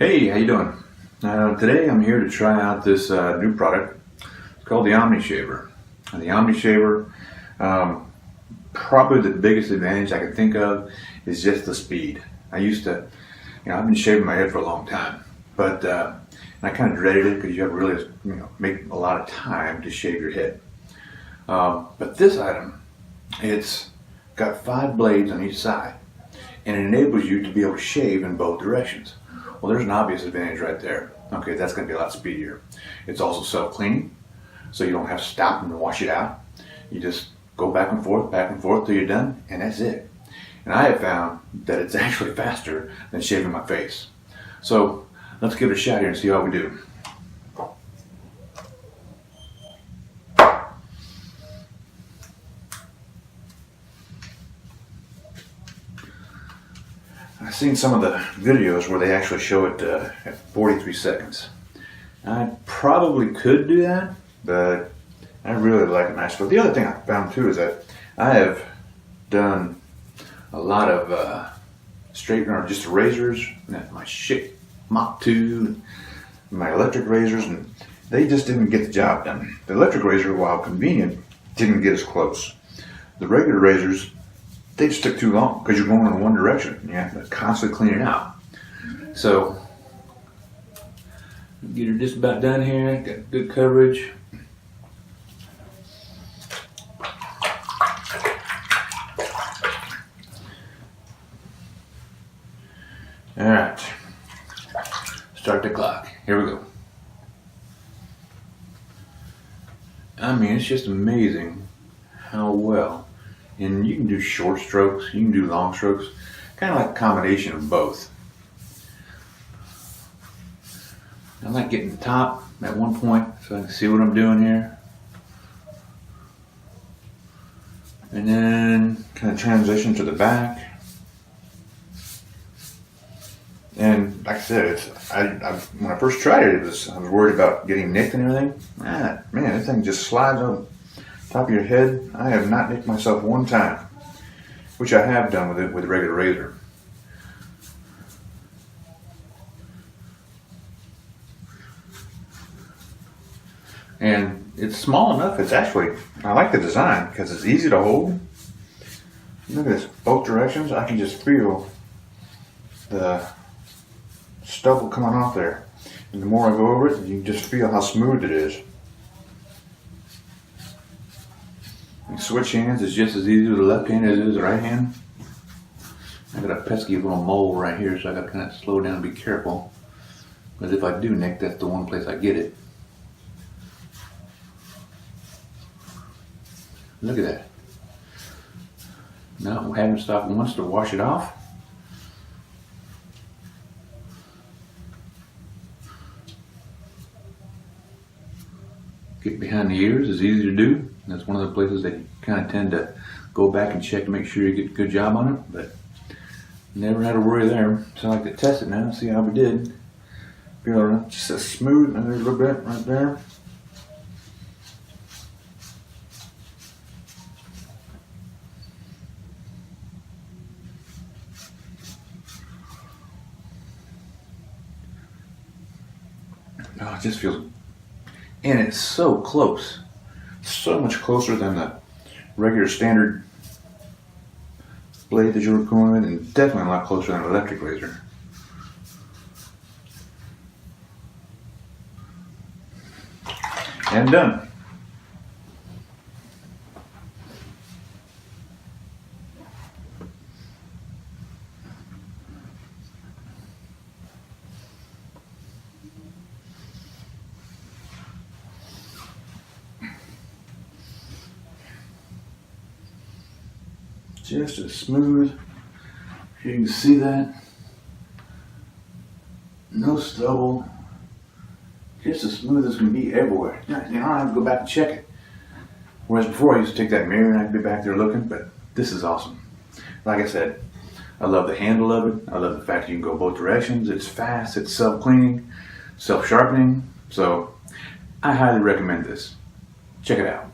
Hey, how you doing? Today I'm here to try out this new product. It's called the OmniShaver. And the OmniShaver, probably the biggest advantage I can think of is just the speed. I used to, I've been shaving my head for a long time, but I kind of dreaded it because you have to really, make a lot of time to shave your head. But this item, it's got 5 blades on each side, and it enables you to be able to shave in both directions. Well, there's an obvious advantage right there. Okay, that's going to be a lot speedier. It's also self-cleaning, so you don't have to stop and wash it out. You just go back and forth till you're done, and that's it. And I have found that it's actually faster than shaving my face. So let's give it a shot here and see how we do. I've seen some of the videos where they actually show it at 43 seconds. I probably could do that, but I really like it nice. But the other thing I found too is that I have done a lot of straightening or just razors, my Mach 2, my electric razors, and they just didn't get the job done. The electric razor, while convenient, didn't get as close. The regular razors, they just took too long because you're going in one direction. You have to constantly clean it out. So, get her just about done here. Got good coverage. All right, start the clock. Here we go. I mean, it's just amazing how well. And you can do short strokes, you can do long strokes, kind of like a combination of both. I like getting the top at one point so I can see what I'm doing here. And then kind of transition to the back. And like I said, when I first tried it, I was worried about getting nicked and everything. Man, this thing just slides on top of your head. I have not nicked myself one time, which I have done with a regular razor. And it's small enough. It's actually, I like the design because it's easy to hold. Look at this, both directions. I can just feel the stubble coming off there. And the more I go over it, you can just feel how smooth it is. Switch hands is just as easy with the left hand as it is the right hand. I got a pesky little mole right here, so I got to kind of slow down and be careful. Because if I do nick, that's the one place I get it. Look at that. Now I haven't stopped once to wash it off. Get behind the ears is easy to do. That's one of the places that you kind of tend to go back and check to make sure you get a good job on it, but never had to worry there. So I like to test it now and see how we did. Feel just as smooth, and there's a little bit right there. Oh, it just feels, and it's so close. So much closer than the regular standard blade that you were going with, and definitely a lot closer than an electric razor. And done. Just as smooth. You can see that. No stubble. Just as smooth as can be everywhere. I don't have to go back and check it. Whereas before I used to take that mirror and I'd be back there looking, but this is awesome. Like I said, I love the handle of it. I love the fact that you can go both directions. It's fast, it's self-cleaning, self-sharpening. So I highly recommend this. Check it out.